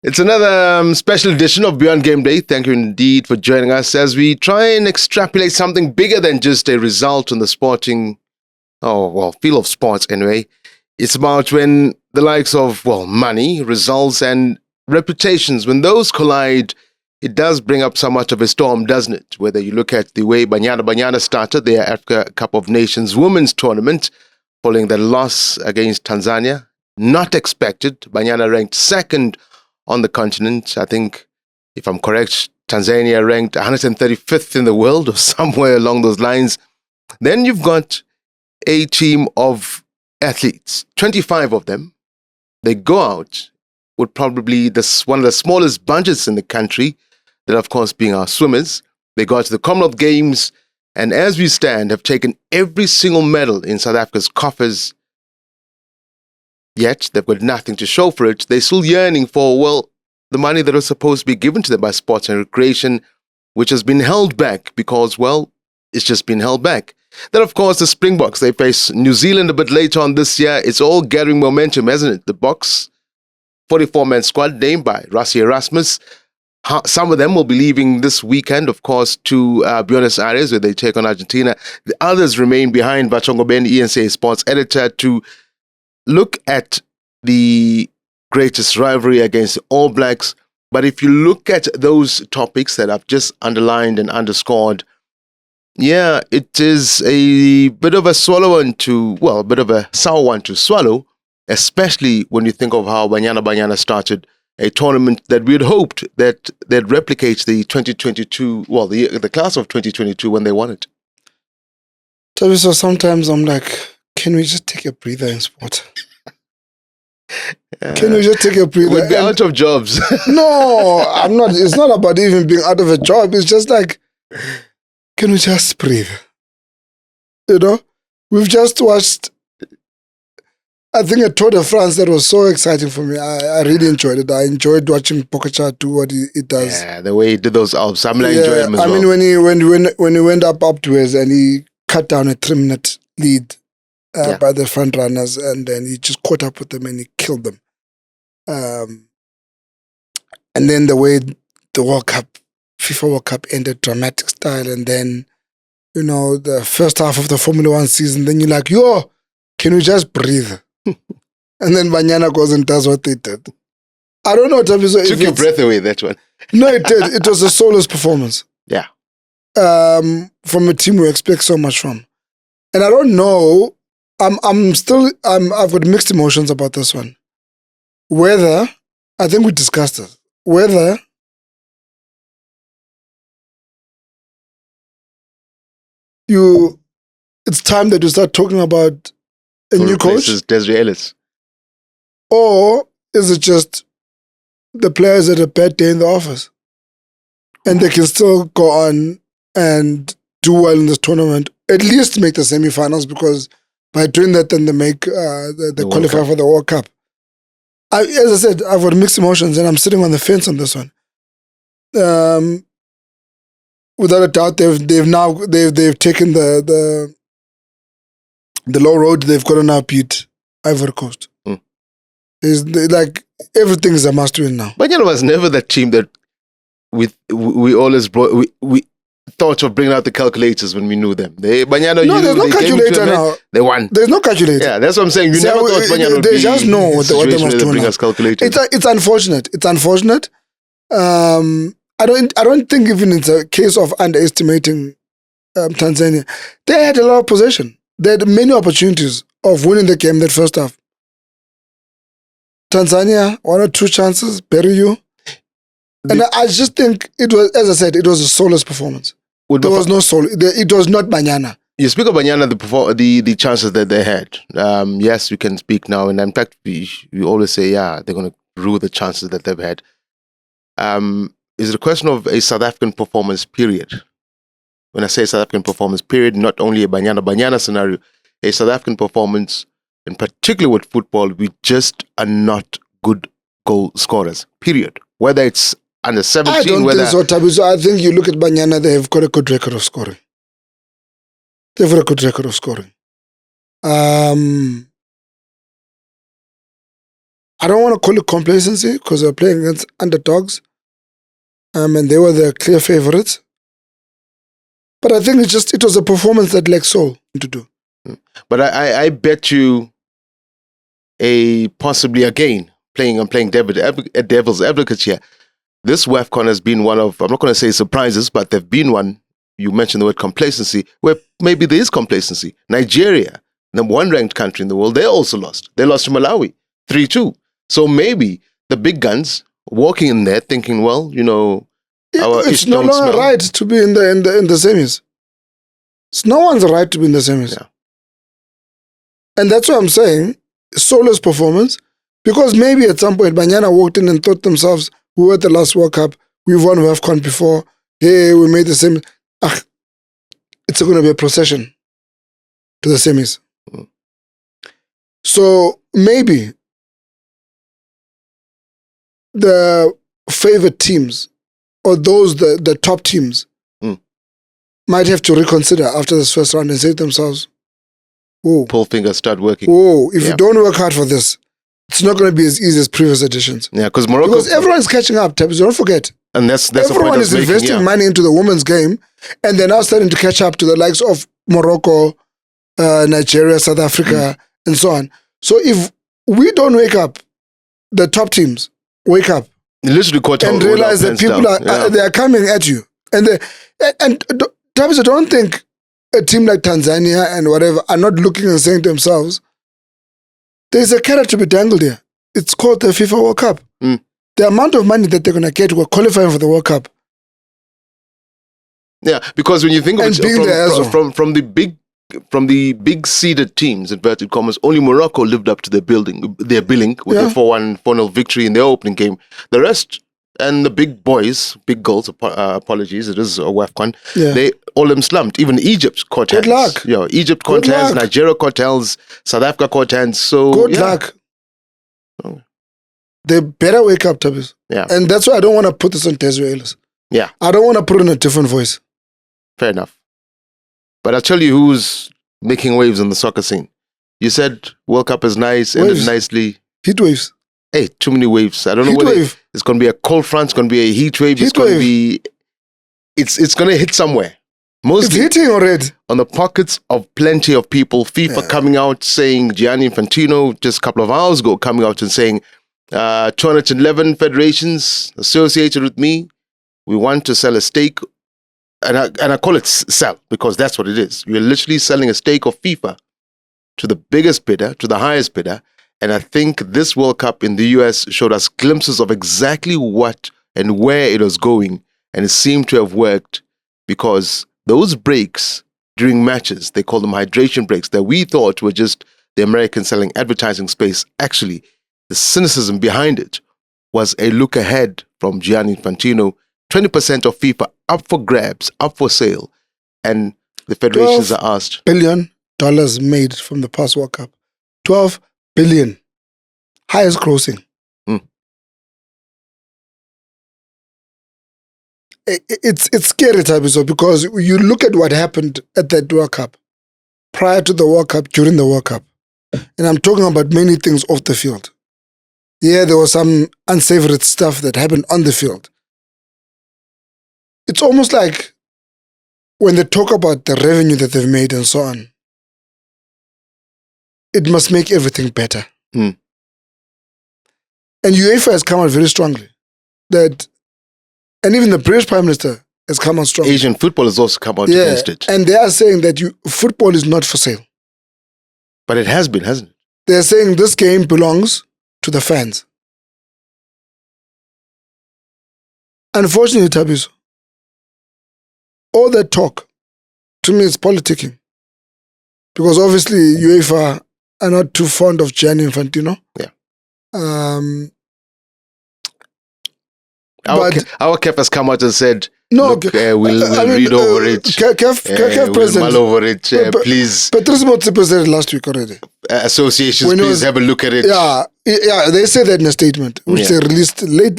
It's another special edition of Beyond Game Day. Thank you indeed for joining us as we try and extrapolate something bigger than just a result in the sporting, field of sports anyway. It's about when the likes of, money, results, and reputations, when those collide, it does bring up somewhat of a storm, doesn't it? Whether you look at the way Banyana Banyana started their Africa Cup of Nations women's tournament, following their loss against Tanzania, not expected. Banyana ranked second on the continent. I think, if I'm correct, Tanzania ranked 135th in the world or somewhere along those lines. Then you've got a team of athletes, 25 of them. They go out with probably one of the smallest budgets in the country, that of course being our swimmers. They got to the Commonwealth Games and as we stand have taken every single medal in South Africa's coffers. Yet they've got nothing to show for it. They're still yearning for, the money that was supposed to be given to them by Sports and Recreation, which has been held back because, it's just been held back. Then, of course, the Springboks, they face New Zealand a bit later on this year. It's all gathering momentum, hasn't it? The Boks, 44-man squad named by Rassie Erasmus. Some of them will be leaving this weekend, of course, to Buenos Aires, where they take on Argentina. The others remain behind. Vata Ngobeni, ENCA sports editor, to look at the greatest rivalry against the All Blacks. But if you look at those topics that I've just underlined and underscored, it is a bit of a a bit of a sour one to swallow, especially when you think of how Banyana Banyana started a tournament that we had hoped that replicates the 2022, the class of 2022 when they won it. So sometimes I'm like, can we just take a breather in sport? Can we just take a breather? We'd be out of jobs. No, I'm not. It's not about even being out of a job. It's just like, can we just breathe? We've just watched, I think, a Tour de France that was so exciting for me. I really enjoyed it. I enjoyed watching Pogacar do what he does. Yeah, the way he did those Alps. I'm enjoying him as well. I mean, when he went up to us and he cut down a 3-minute lead by the front runners, and then he just caught up with them and he killed them. And then the way the World Cup, FIFA World Cup ended, dramatic style, and then, the first half of the Formula One season, then you're like, can we just breathe? And then Banyana goes and does what they did. I don't know, Thabiso. Took your breath away, that one. No, it did. It was a soulless performance. Yeah. From a team we expect so much from. And I don't know, I've got mixed emotions about this one. Whether, I think we discussed it, whether it's time that you start talking about a new coach? Desiree Ellis. Or is it just the players had a bad day in the office and they can still go on and do well in this tournament, at least make the semifinals, because by doing that, then they make they qualify for the World Cup. As I said, I've got mixed emotions and I'm sitting on the fence on this one. Without a doubt, they've taken the low road. They've got to now beat Ivory Coast. Like, everything is a must-win now. Banyana was never that team that we always brought. We thought of bringing out the calculators when we knew them. There's no calculator now. They won. There's no calculator. Yeah, that's what I'm saying. You never thought Banyana would they just know what they must do bring now. us calculators. It's unfortunate. It's unfortunate. I don't think even it's a case of underestimating Tanzania. They had a lot of possession. They had many opportunities of winning the game that first half. Tanzania, 1 or 2 chances, bury you. And I just think it was, as I said, it was a soulless performance. There was no soul. It was not Banyana. You speak of Banyana, the chances that they had. Yes, we can speak now. And in fact, we always say, they're going to rule the chances that they've had. Is it a question of a South African performance period? When I say South African performance period, not only a Banyana Banyana scenario, a South African performance, in particular with football, we just are not good goal scorers, period. Whether it's under 17, I don't think so, Thabiso. I think you look at Banyana, they've got a good record of scoring. They've got a good record of scoring. I don't want to call it complacency because they're playing against underdogs. And they were the clear favorites. But I think it was a performance that lacked soul to do. But I bet you possibly again, playing devil's advocate here, this WAFCON has been one of, I'm not going to say surprises, but there've been one, you mentioned the word complacency, where maybe there is complacency. Nigeria, number one ranked country in the world, they also lost. They lost to Malawi, 3-2. So maybe the big guns walking in there thinking, well, it's no longer right to be in the semis. It's no one's right to be in the semis. Yeah. And that's what I'm saying, soulless performance, because maybe at some point Banyana walked in and thought themselves, we were at the last World Cup, we've won WAFCON before, hey, we made the same. It's going to be a procession to the semis. Mm. So maybe the favored teams or the top teams might have to reconsider after this first round and say to themselves, whoa. Pull fingers, start working. Whoa, if you don't work hard for this, it's not going to be as easy as previous editions. Yeah, because Morocco... Because everyone's catching up, Thabiso, don't forget. And that's everyone is investing money into the women's game, and they're now starting to catch up to the likes of Morocco, Nigeria, South Africa, and so on. So if we don't wake up, the top teams wake up and realize that people they are coming at you. And Thabiso, don't think a team like Tanzania and whatever are not looking and saying to themselves, there's a carrot to be dangled here. It's called the FIFA World Cup. The amount of money that they're going to get who are qualifying for the World Cup. Yeah, because when you think of it, from the big seeded teams, inverted commas, only Morocco lived up to their billing with their 4-0 victory in their opening game. The rest and the big boys, big girls, apologies, it is a WAFCON, they all them slumped. Even Egypt caught hands. Good luck. Egypt caught hands, Nigeria caught hands, South Africa caught hands. So good luck. Oh. They better wake up, Thabiso. Yeah. And that's why I don't want to put this on Teswe Ellis. Yeah. I don't want to put in a different voice. Fair enough. But I'll tell you who's making waves on the soccer scene. You said World Cup is nice, ended nicely. Heat waves. Hey, too many waves. I don't know what it's going to be. A cold front, it's going to be a heat wave. It's going to be... It's going to hit somewhere. Mostly it's hitting already. On the pockets of plenty of people. FIFA coming out saying, Gianni Infantino, just a couple of hours ago, coming out and saying, 211 federations associated with me, we want to sell a stake. And I call it sell because that's what it is. You're literally selling a stake of FIFA to the biggest bidder, to the highest bidder. And I think this World Cup in the US showed us glimpses of exactly what and where it was going. And it seemed to have worked because those breaks during matches, they call them hydration breaks, that we thought were just the Americans selling advertising space. Actually, the cynicism behind it was a look ahead from Gianni Infantino. 20% of FIFA up for grabs, up for sale. And the federations are asked. $12 billion made from the past World Cup. 12 billion. Highest grossing. It's scary, Thabiso, because you look at what happened at that World Cup, prior to the World Cup, during the World Cup. And I'm talking about many things off the field. Yeah, there was some unsavory stuff that happened on the field. It's almost like when they talk about the revenue that they've made and so on, it must make everything better. And UEFA has come out very strongly. And even the British Prime Minister has come out strongly. Asian football has also come out against it. And they are saying that football is not for sale. But it has been, hasn't it? They're saying this game belongs to the fans. Unfortunately, Thabiso, all that talk, to me, it's politicking. Because obviously, UEFA are not too fond of Gianni Infantino. Yeah. Our CAF has come out and said, look, we'll read over it. CAF president. Mull over it, please. Patrice Motsepe said it last week already. Associations, please have a look at it. Yeah, they said that in a statement, which they released late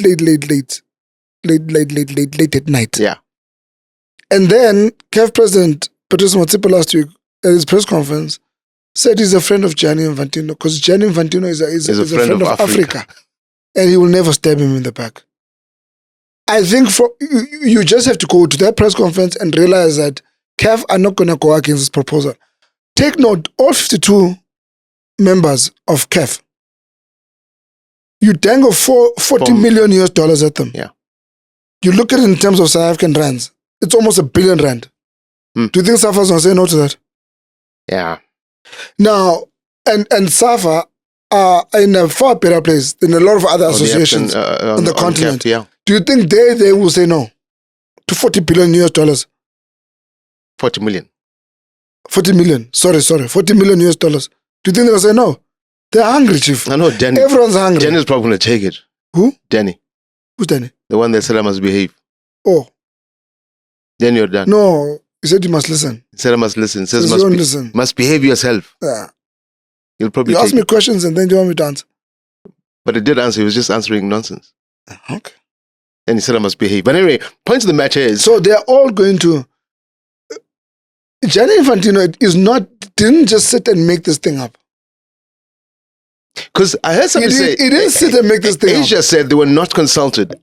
at night. Yeah. And then CAF president Patrice Motsepe last week at his press conference said he's a friend of Gianni Infantino because Gianni Infantino is a friend of Africa. And he will never stab him in the back. I think you just have to go to that press conference and realize that CAF are not going to go against this proposal. Take note, all 52 members of CAF, you dangle $40 million US at them. Yeah. You look at it in terms of South African rands, it's almost R1 billion. Do you think SAFA is going to say no to that? Yeah. Now, and SAFA are in a far better place than a lot of other associations on the continent. CAF, yeah. Do you think they will say no to $40 billion US? 40 million. 40 million. Sorry. $40 million US. Do you think they'll say no? They're hungry, Chief. I know Danny. Everyone's hungry. Danny's probably going to take it. Who? Danny. Who's Danny? The one that said I must behave. Oh. Danny or Dan? No, he said you must listen. He said I must listen. He says listen. Must behave yourself. Yeah. You'll probably You ask me questions and then you want me to answer. But he did answer. He was just answering nonsense. Okay. And he said I must behave. But anyway, point of the matter is... So they're all going to... Gianni Infantino didn't just sit and make this thing up. Because I heard somebody say... He didn't sit and make this thing up. Asia said they were not consulted.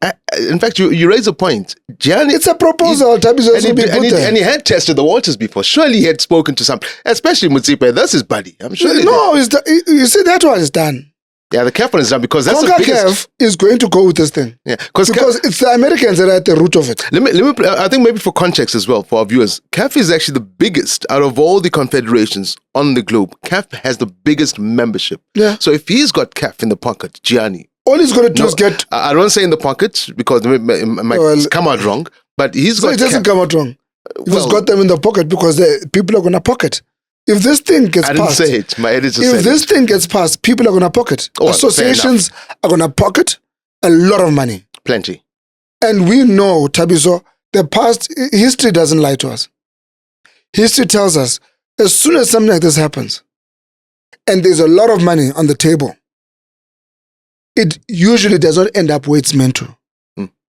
In fact, you raise a point. Gianni... It's a proposal. And he had tested the waters before. Surely he had spoken to some... Especially Mutsipe. That's his buddy. I'm sure... No, you see, that one is done. Yeah, the CAF one is done because that's the biggest... CAF is going to go with this thing. Yeah, because it's the Americans that are at the root of it. Let me. I think maybe for context as well, for our viewers, CAF is actually the biggest out of all the confederations on the globe. CAF has the biggest membership. Yeah. So if he's got CAF in the pocket, Gianni... All he's going to do is get... I don't say in the pocket because it might come out wrong, but he's got it doesn't come out wrong. He's got them in the pocket because people are going to pocket. If this thing gets passed... I didn't say it. My editor said it. If this thing gets passed, people are going to pocket. Associations are going to pocket a lot of money. Plenty. And we know, Thabiso, the past... History doesn't lie to us. History tells us, as soon as something like this happens, and there's a lot of money on the table, it usually does not end up where it's meant to.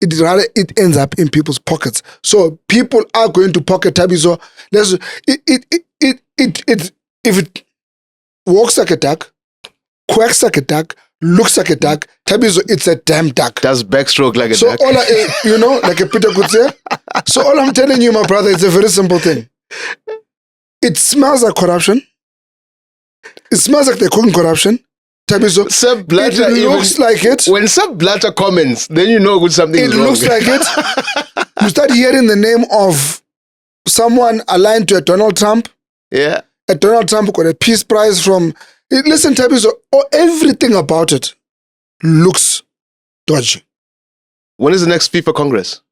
It ends up in people's pockets. So people are going to pocket Thabiso. If it walks like a duck, quacks like a duck, looks like a duck, Thabiso, it's a damn duck. Does backstroke like a duck. So like a Peter could say. So all I'm telling you, my brother, it's a very simple thing. It smells like corruption. It smells like they're cooking corruption. Thabiso, Sir Blatter it looks like it. When Sir Blatter comments, then you know something is wrong. It looks like it. You start hearing the name of someone aligned to a Donald Trump. Yeah. A Donald Trump got a peace prize from... Listen, Thabiso, everything about it looks dodgy. When is the next FIFA Congress?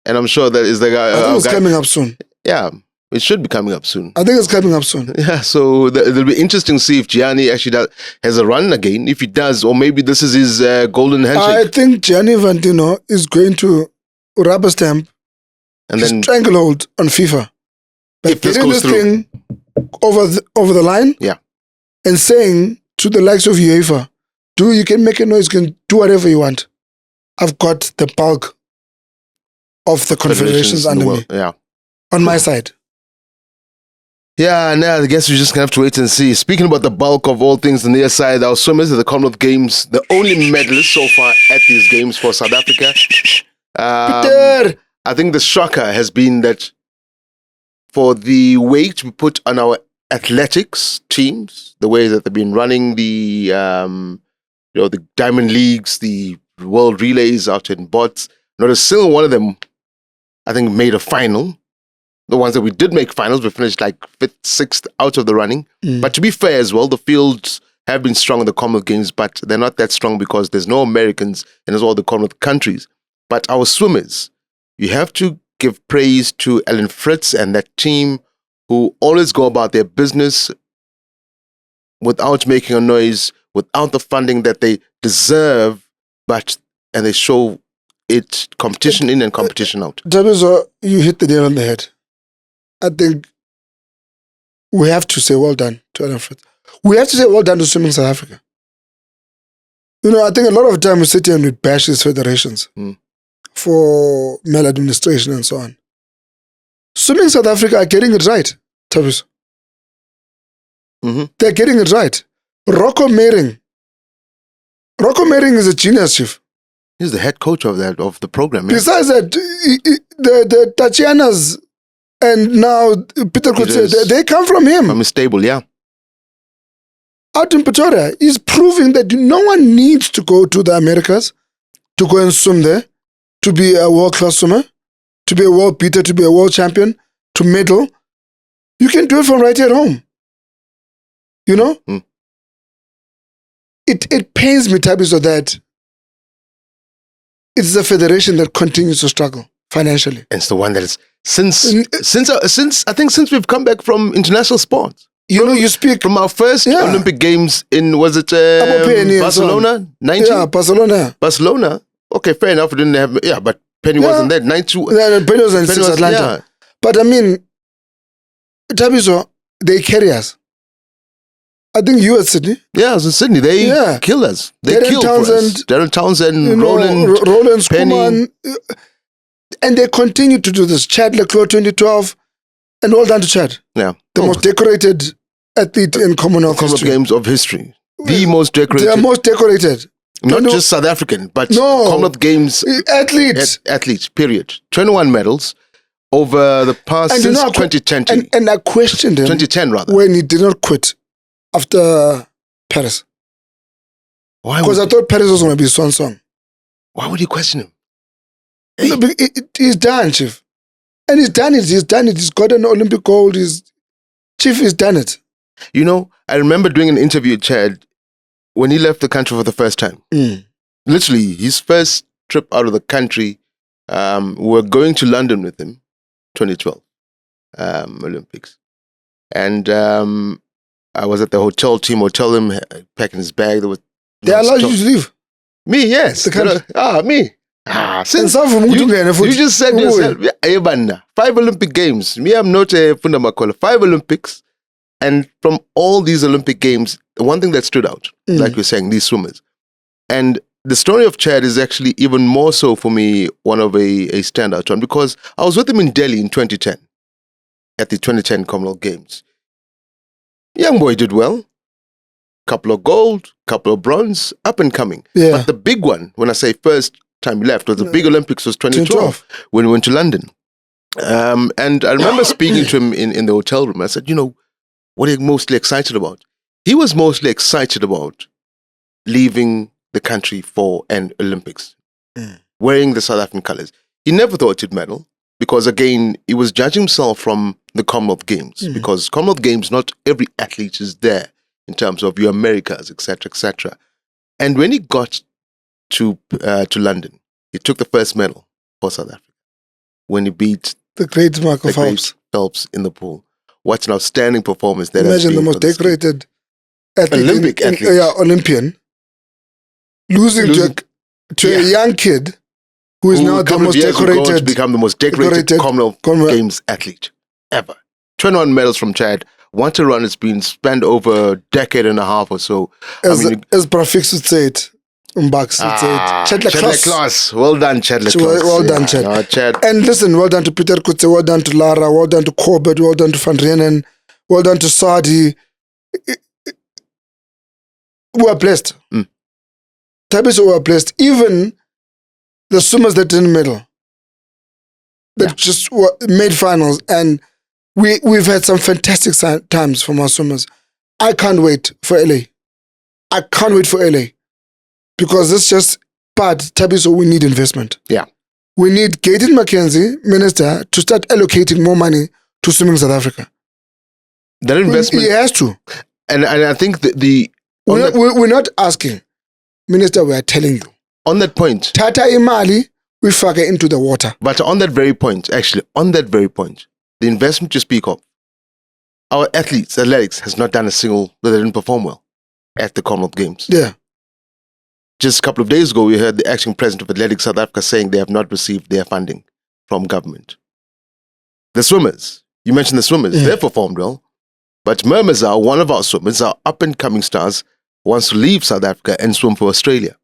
And I'm sure that is the guy... I think it's coming up soon. Yeah. It should be coming up soon. I think it's coming up soon. Yeah, so it'll be interesting to see if Gianni actually has a run again. If he does, or maybe this is his golden handshake. I think Gianni Infantino is going to rubber stamp and then stranglehold on FIFA. But getting this thing over the line, yeah, and saying to the likes of UEFA, you can make a noise, you can do whatever you want. I've got the bulk of the confederations under me. Yeah. On my side. Yeah, now I guess we're just going to have to wait and see. Speaking about the bulk of all things on their side, our swimmers at the Commonwealth Games, the only medalists so far at these games for South Africa. I think the shocker has been that for the weight we put on our athletics teams, the way that they've been running the Diamond Leagues, the World Relays out in Bots, not a single one of them, I think, made a final. The ones that we did make finals, we finished like 5th, 6th out of the running. But to be fair as well, the fields have been strong in the Commonwealth Games, but they're not that strong because there's no Americans and there's all the Commonwealth countries. But our swimmers, you have to give praise to Ellen Fritz and that team who always go about their business without making a noise, without the funding that they deserve, and they show it competition in and competition out. Thabiso, you hit the nail on the head. I think we have to say well done to Ellen Fritz. We have to say well done to Swimming South Africa. I think a lot of the time we sit here and we bash these federations for maladministration and so on. Swimming South Africa are getting it right, Thabiso. They're getting it right. Rocco Mering is a genius, Chief. He's the head coach of the program. Yeah? Besides that, the Tatianas and now Peter Kutse, they come from him. From his stable, yeah. Out in Pretoria, he's proving that no one needs to go to the Americas to go and swim there, to be a world-class swimmer, to be a world beater, to be a world champion, to medal. You can do it from right here at home. You know? It pains me, Thabiso, that it's a federation that continues to struggle financially. And it's the one that is since we've come back from international sports. You know, you speak from our first Olympic Games in Barcelona, 90. Yeah, Barcelona. Barcelona. Okay, fair enough. We didn't have but Penny wasn't there. 92. Penny was in Atlanta. Yeah. But I mean, Thabiso, they carry us. I think you at Sydney. Yeah, I was in Sydney. They kill us. They Darren killed us. Darren Townsend, Roland Penny. Skuman, and they continue to do this. Chad Leclerc 2012, and well done to Chad. Yeah. The most decorated athlete in Commonwealth Games of history. The most decorated. They are most decorated. Not just South African, but Commonwealth Games athletes. Athletes, period. 21 medals over the past since 2010. And I questioned him. 2010, rather. When he did not quit after Paris. Why? Because I thought Paris was going to be song. Why would you question him? Hey. No, he's done, Chief. And he's done it. He's got an Olympic gold. Chief, he's done it. You know, I remember doing an interview with Chad when he left the country for the first time. Literally, his first trip out of the country, we're going to London with him, 2012 Olympics. And I was at the hotel him packing his bag. They allowed you to leave? Me, yes. Me. Since you just said yourself, 5 Olympic Games. Me, I'm not a Fundamakola. 5 Olympics. And from all these Olympic Games, the one thing that stood out, like you're saying, these swimmers. And the story of Chad is actually even more so for me, one of a standout one, because I was with him in Delhi in 2010, at the 2010 Commonwealth Games. Young boy did well. Couple of gold, couple of bronze, up and coming. Yeah. But the big one, when I say first time he left, was the big Olympics was 2012 when we went to London. And I remember speaking to him in the hotel room. I said, what are you mostly excited about? He was mostly excited about leaving the country for an Olympics, wearing the South African colours. He never thought he'd medal because, again, he was judging himself from the Commonwealth Games because Commonwealth Games, not every athlete is there in terms of your Americas, etc., etc. And when he got to London, he took the first medal for South Africa when he beat the great Michael Phelps in the pool. What an outstanding performance that Imagine the most decorated athlete Olympian losing to a young kid who is now the most decorated to become the most decorated Commonwealth Games athlete ever. 21 medals from Chad. What a run it's been spent over a decade and a half or so. As Prafix would say it. Mbax would say it. Chad Leclerc. Well done, Chad Leclerc. Well done, Chad. And listen, well done to Peter Kutse, well done to Lara, well done to Corbett, well done to Van Reenen, well done to Sadi. We are blessed. Thabiso, we are blessed. Even the swimmers that didn't medal, that just made finals, and we've had some fantastic times from our swimmers. I can't wait for LA. Because it's just part, Thabiso, we need investment. Yeah. We need Gaten McKenzie, Minister, to start allocating more money to swimming South Africa. That investment... He has to. And I think we're not asking. Minister, we are telling you. On that point... Tata Imali, we fagger into the water. But on that very point, the investment you speak of, our athletics has not done a single... They didn't perform well at the Commonwealth Games. Yeah. Just a couple of days ago, we heard the acting president of Athletics South Africa saying they have not received their funding from government. The swimmers, you mentioned the swimmers, they performed well. But Mermazar, one of our swimmers, our up-and-coming stars, wants to leave South Africa and swim for Australia.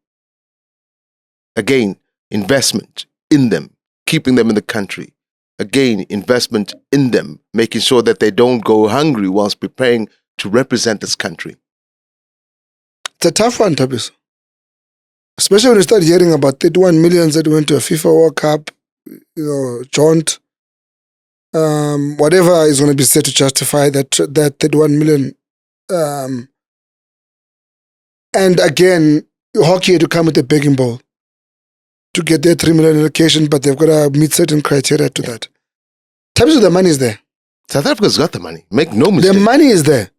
Again, investment in them, keeping them in the country. Again, investment in them, making sure that they don't go hungry whilst preparing to represent this country? It's a tough one, Thabiso. Especially when you start hearing about 31 millions that went to a FIFA World Cup, jaunt, whatever is going to be said to justify that 31 million. And again, hockey had to come with a begging bowl to get their 3 million allocation, but they've got to meet certain criteria to that. Thabiso, the money is there. South Africa's got the money. Make no mistake. The money is there,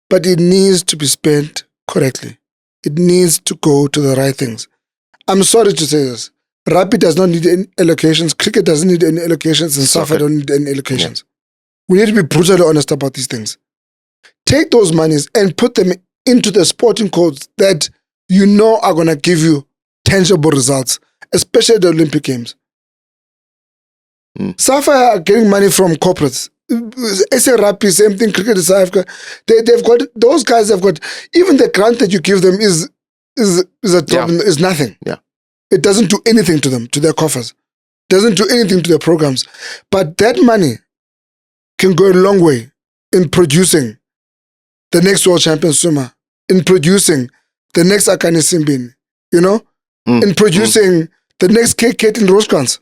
but it needs to be spent correctly. It needs to go to the right things. I'm sorry to say this. Rugby does not need any allocations. Cricket doesn't need any allocations. And soccer don't need any allocations. Yeah. We need to be brutally honest about these things. Take those monies and put them into the sporting codes that you know are going to give you tangible results, especially the Olympic Games. SAFA are getting money from corporates. SA Rugby, same thing, Cricket in South Africa. They've got, those guys have got, even the grant that you give them is a drop, is nothing. Yeah. It doesn't do anything to them, to their coffers. Doesn't do anything to their programs. But that money can go a long way in producing the next world champion swimmer, in producing the next Akani Simbin, in producing the next Kate in Roskans.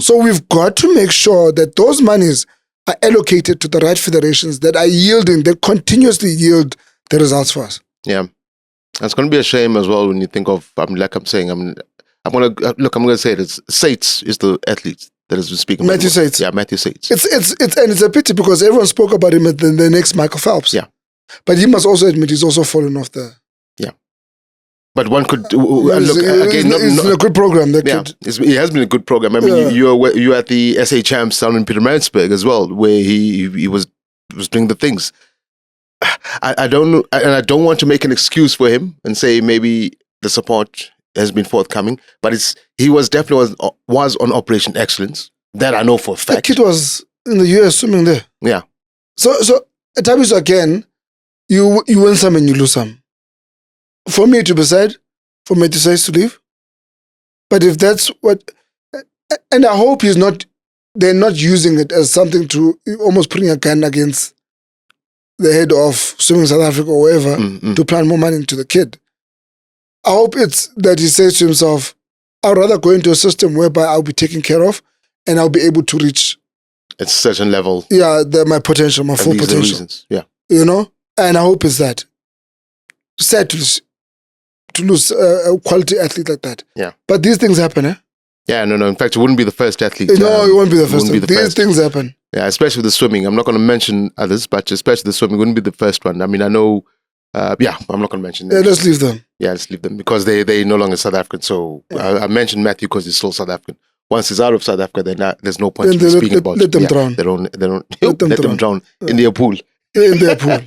So we've got to make sure that those monies are allocated to the right federations that are yielding, that continuously yield the results for us. Yeah. It's going to be a shame as well when you think of, I'm going to say it, Sates is the athlete that has been speaking. Matthew Sates. Yeah, Matthew Sates. It's a pity because everyone spoke about him at the next Michael Phelps. Yeah. But he must also admit he's also fallen off the... Yeah. But one could it's a good program. It has been a good program. I mean, you at the SA Champs down in Pietermaritzburg as well, where he was doing the things. I don't know, and I don't want to make an excuse for him and say maybe the support has been forthcoming, but he was definitely on Operation Excellence. That I know for a fact. The kid was in the US swimming there. Yeah. So at times again, you win some and you lose some. For me to be said, for me to say to leave. But if that's what, and I hope they're not using it as something to almost putting a gun against the head of Swimming South Africa or wherever to plant more money into the kid. I hope it's that he says to himself, I'd rather go into a system whereby I'll be taken care of and I'll be able to reach a certain level. Yeah, my potential, my full potential. Reasons. Yeah. And I hope it's that. Sad to lose a quality athlete like that. Yeah. But these things happen, eh? Yeah, no. In fact, it wouldn't be the first athlete. No, it won't be the first. These things happen. Yeah, especially with the swimming. I'm not going to mention others, but especially the swimming wouldn't be the first one. I mean, I know, I'm not going to mention them. Yeah, let's leave them. Yeah, let's leave them because they no longer South African. So I mentioned Matthew because he's still South African. Once he's out of South Africa, then there's no point in speaking about let them drown. Let them drown in their pool. In their pool.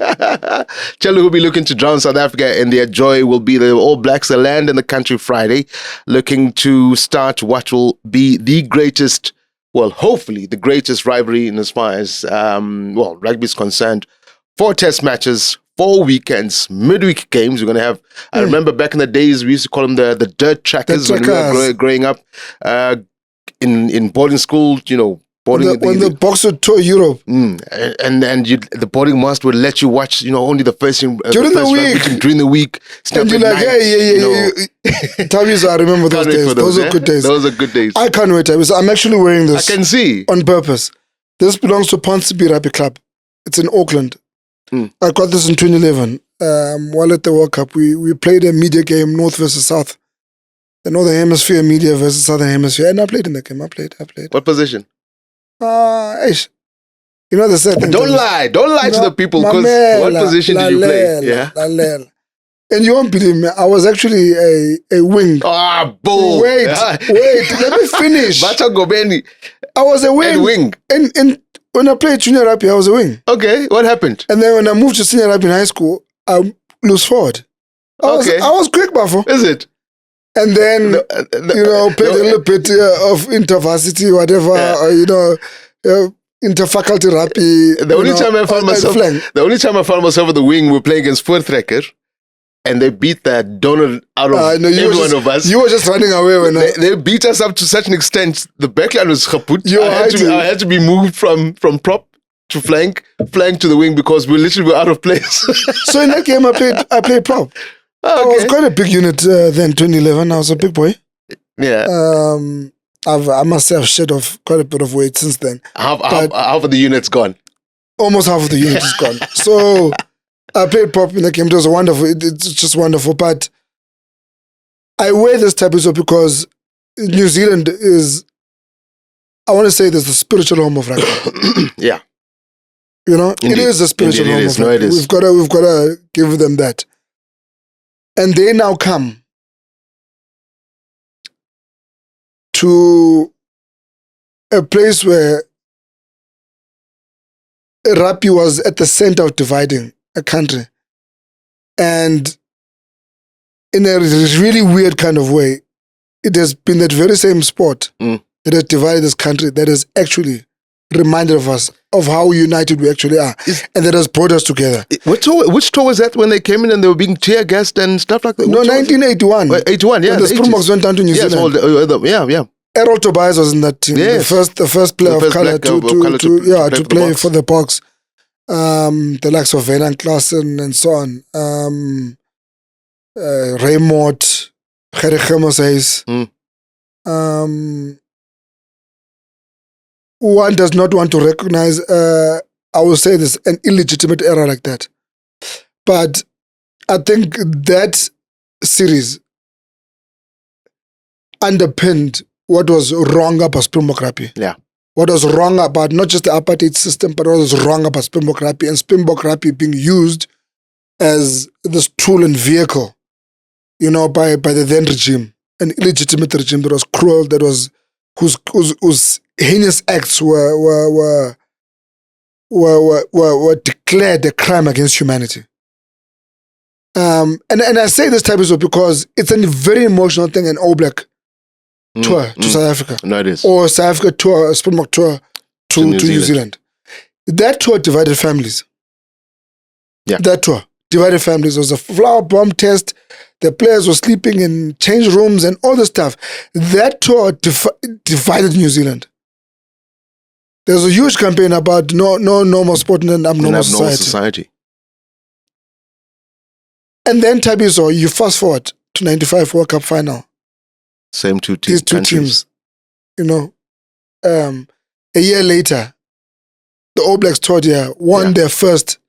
Chelu will be looking to drown South Africa in their joy will be the All Blacks. They land in the country Friday, looking to start what will be the greatest, well, hopefully the greatest rivalry in as far as, rugby is concerned. 4 test matches, 4 weekends, midweek games. We're going to have, I remember back in the days, we used to call them the dirt trackers when we were growing up in boarding school, when the box would tour Europe. And the boarding master would let you watch, only the first thing. During the week. And you're like, Thabiso, I remember those days. Those are good days. Those are good days. I can't wait, Thabiso. I'm actually wearing this. I can see. On purpose. This belongs to Ponsonby Rugby Club. It's in Auckland. I got this in 2011. While at the World Cup, we played a media game, North versus South. The Northern Hemisphere media versus Southern Hemisphere. And I played in the game. I played. What position? The sad thing. Don't lie to the people because what position did you play? Yeah. And you won't believe me, I was actually a wing. Ah, bull. Wait, let me finish. Vata Ngobeni. I was a wing. And when I played junior rugby, I was a wing. Okay, what happened? And then when I moved to senior rugby in high school, I loose forward. I was quick, Bafo. Is it? And then, played a little bit of intervarsity, whatever, interfaculty rugby. The only time I found myself at the wing, we were playing against Voortrekker, and they beat that donut out of every one of us. You were just running away when they beat us up to such an extent. The backline was kaput. I had to be moved from prop to flank to the wing because we literally were out of place. So in that game, I played prop. I was quite a big unit then, 2011. I was a big boy. Yeah. I must say I've shed off quite a bit of weight since then. Half of the unit's gone. Almost half of the unit is gone. So I played prop in the game. It was wonderful. It's just wonderful. But I wear this Thabiso because New Zealand is, I want to say, this the spiritual home of rugby. Yeah. You know, Indeed. it is the spiritual home of rugby. It is. We've got to give them that. And they now come to a place where rugby was at the center of dividing a country. And in a really weird kind of way, it has been that very same sport that has divided this country that has actually reminded of us of how united we actually are, and that has brought us together. Which tour was that when they came in and they were being tear gassed and stuff like that? No, 1981. 81, yeah. When the Springboks went down to New Zealand. Yeah. Errol Tobias was in that team. Yes. The first player of colour to play for the Boks. The likes of Van Klassen and so on. Raymond, Gerrit Gemmelhuis. One does not want to recognize, I will say this, an illegitimate era like that. But I think that series underpinned what was wrong about Springbok rugby. Yeah. What was wrong about not just the apartheid system, but what was wrong about Springbok rugby, and Springbok rugby being used as this tool and vehicle, you know, by the then regime, an illegitimate regime that was cruel, that was whose heinous acts were declared a crime against humanity. And I say this Thabiso because it's a very emotional thing, an All Black tour to South Africa. No, it is. Or South Africa tour, a Springbok tour to New Zealand. That tour divided families. Yeah. That tour divided families. There was a flower bomb test. The players were sleeping in change rooms and all the stuff. That tour divided New Zealand. There's a huge campaign about no normal sport in an abnormal society. And then Thabiso, you fast forward to 95 World Cup final. Same two teams. These two teams, you know, a year later, the All Blacks toured here, won their first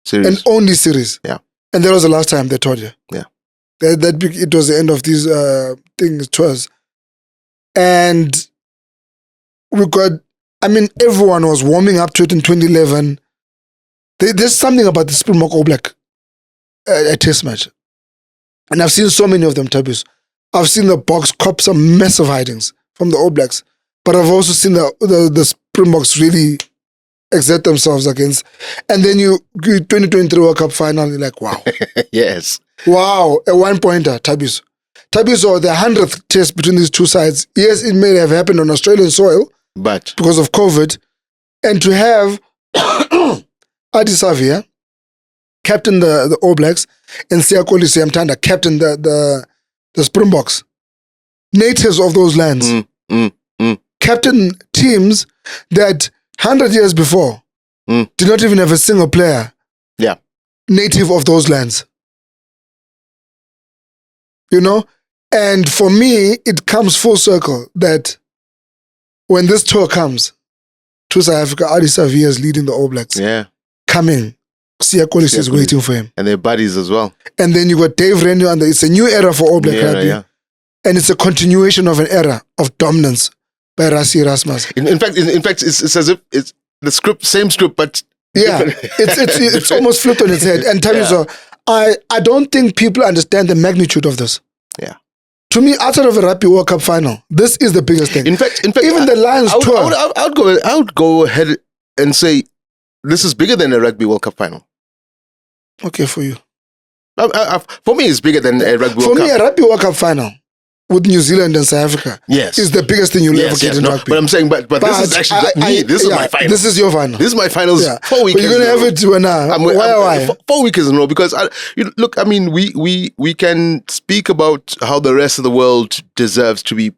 series. And only series. Yeah. And that was the last time they toured here. Yeah. It was the end of these tours. And everyone was warming up to it in 2011. There's something about the Springbok-All Black a test match. And I've seen so many of them, Thabiso. I've seen the Boks cop some massive hidings from the All Blacks. But I've also seen the Springboks really exert themselves against. And then you 2023 World Cup final, you're like, wow. Yes. Wow, a one-pointer, Thabiso. Thabiso, the 100th test between these two sides. Yes, it may have happened on Australian soil, but because of COVID. And to have Adi Savia captain the All Blacks and Siakoli Siamtanda captain the Springboks, natives of those lands, captain teams that 100 years before did not even have a single player native of those lands. You know? And for me, it comes full circle that when this tour comes to South Africa, Adi Savia is leading the All Blacks. Yeah. Coming. Siakoli is waiting for him. And their buddies as well. And then you got Dave Rennie, and it's a new era for All Black rugby. Yeah. And it's a continuation of an era of dominance by Rassie Erasmus. In fact, it's as if it's the same script, but it's almost flipped on its head. And Thabiso, I don't think people understand the magnitude of this. Yeah. To me, outside of a Rugby World Cup final, this is the biggest thing. In fact, even the Lions tour. I would go ahead and say this is bigger than a Rugby World Cup final. Okay, for you. For me, it's bigger than a Rugby World Cup. For me, a Rugby World Cup final with New Zealand and South Africa is the biggest thing you'll ever get in rugby. But I'm saying, but this is actually this is my final. This is your final. This is my finals 4 weekends. But you're going to have it now. Why? 4 weekends in a row, because look, I mean, we can speak about how the rest of the world deserves to be,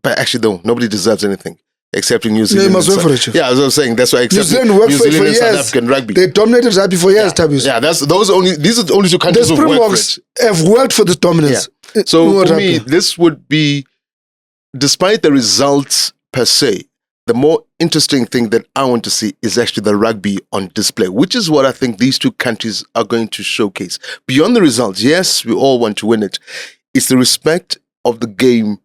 but actually, no, nobody deserves anything. except in New Zealand. You must work for it, Chief. Yeah, as I was saying, that's why New except Zealand worked New for Zealand and years. South African rugby. They dominated rugby for years, Thabiso. Yeah, these are the only two countries The who've worked for Springboks it. have worked for this dominance. Yeah. So for me, this would be, despite the results per se, the more interesting thing that I want to see is actually the rugby on display, which is what I think these two countries are going to showcase. Beyond the results, yes, we all want to win it. It's the respect of the game,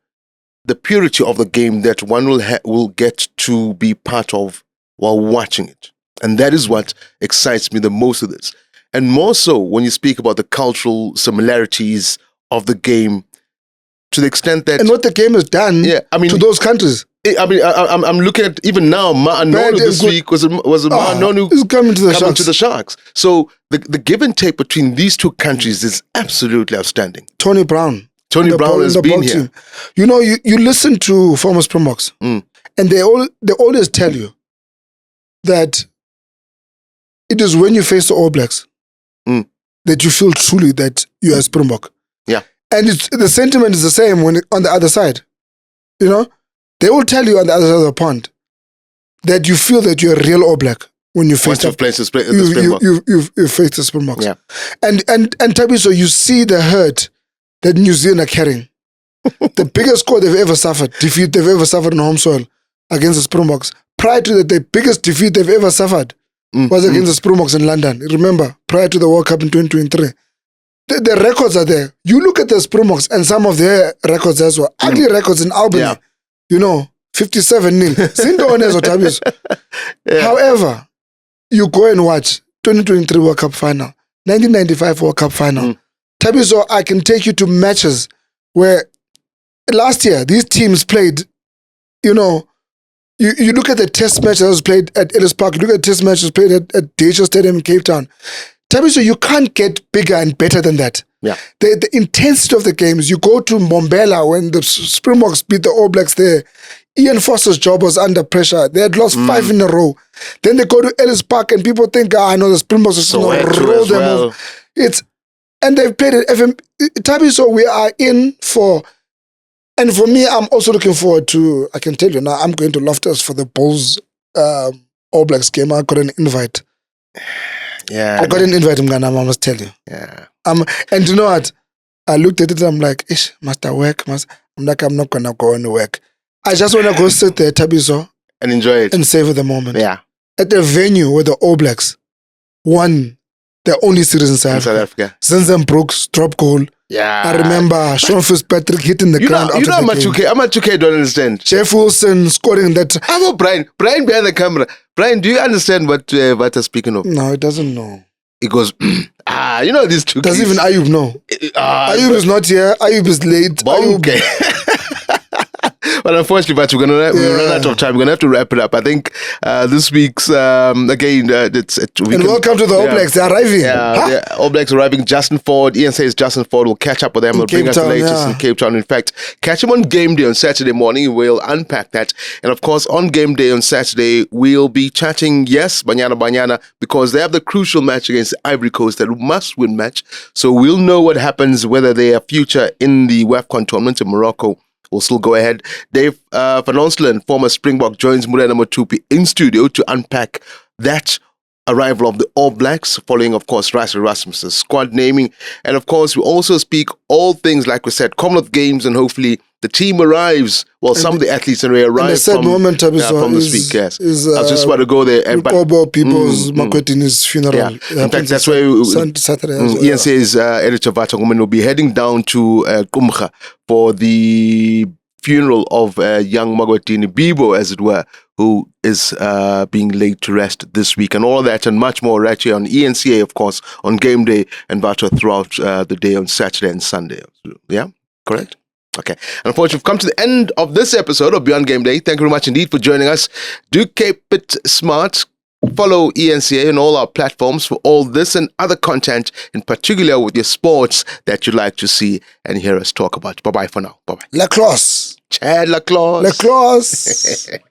the purity of the game that one will get to be part of while watching it. And that is what excites me the most of this. And more so when you speak about the cultural similarities of the game, to the extent that... And what the game has done to those countries. I'm looking at even now. Ma'anonu this week was Ma'anonu is coming to the Sharks. So the give and take between these two countries is absolutely outstanding. Tony Brown has been here. Team. You know, you listen to former Springboks, and they always tell you that it is when you face the All Blacks that you feel truly that you are a Springbok. Yeah, and the sentiment is the same when on the other side. You know. They will tell you on the other side of the pond that you feel that you're a real All Black when you face the Springboks. You face the Springboks. Yeah. And Thabiso, you see the hurt that New Zealand are carrying. The biggest score they've ever suffered, defeat they've ever suffered on home soil against the Springboks. Prior to that, the biggest defeat they've ever suffered was against the Springboks in London. Remember, prior to the World Cup in 2023. The records are there. You look at the Springboks and some of their records as well. Ugly records in Albany. Yeah. You know, 57-0. However, you go and watch 2023 World Cup final, 1995 World Cup final. Thabiso, I can take you to matches where last year these teams played, you know, you look at the test match that was played at Ellis Park, you look at the test matches played at DHL Stadium in Cape Town. Thabiso, you can't get bigger and better than that. Yeah. The intensity of the games. You go to Mbombela when the Springboks beat the All Blacks there. Ian Foster's job was under pressure. They had lost 5 in a row. Then they go to Ellis Park and people think, I know the Springboks are going to roll them off. And they've played at FM. Thabiso, we are in for, and for me, I'm also looking forward to, I can tell you now, I'm going to Loftus for the Bulls All Blacks game. I got an invite. Yeah, I got an invite, I must tell you. Yeah. And you know what? I looked at it and I'm like, must I work? I'm like, I'm not going to go and work. I just want to go sit there, Thabiso. And enjoy it. And savor the moment. Yeah. At the venue where the All Blacks won their only series in South Africa. Zenzen Brooks, drop goal. Yeah. I remember Sean Fitzpatrick hitting the ground. You know how much UK don't understand. Jeff Wilson scoring that. How about Brian? Brian behind the camera. Brian, do you understand what Vata's speaking of? No, he doesn't know. He goes, you know these two Does kids. even Ayub know? Ayub is not here. Ayub is late. Okay. But unfortunately, but we're run out of time. We're gonna have to wrap it up. I think this week's again welcome to the All Blacks. They're arriving. Yeah, the All Blacks arriving. Justin Ford. Ian says Justin Ford will catch up with them. We'll bring us the latest in Cape Town. In fact, catch him on game day on Saturday morning. We'll unpack that. And of course, on game day on Saturday, we'll be chatting. Yes, Banyana Banyana, because they have the crucial match against Ivory Coast, that must-win match. So we'll know what happens, whether they have future in the WAFCON tournament in Morocco. We'll still go ahead. Dave Van Onselen, former Springbok, joins Murena Matupi in studio to unpack that arrival of the All Blacks, following, of course, Russell Rasmussen's squad naming. And, of course, we also speak all things, like we said, Commonwealth Games, and hopefully the team arrives. Well, some of the athletes anyway arrive from this week, yes. I was just about to go there. People's Makwetini's funeral. Yeah. In fact, that's where Saturday Ian says editor Vata will be heading down to Kumcha for the funeral of young Magwetini Bibo, as it were, who is being laid to rest this week. And all that and much more right here on ENCA, of course, on game day, and Vata throughout the day on Saturday and Sunday. Yeah? Correct? Okay. And unfortunately, we've come to the end of this episode of Beyond Game Day. Thank you very much indeed for joining us. Do keep it smart. Follow ENCA on all our platforms for all this and other content, in particular with your sports that you'd like to see and hear us talk about. Bye-bye for now. Bye-bye. Lacrosse. Chad Lacrosse. Lacrosse.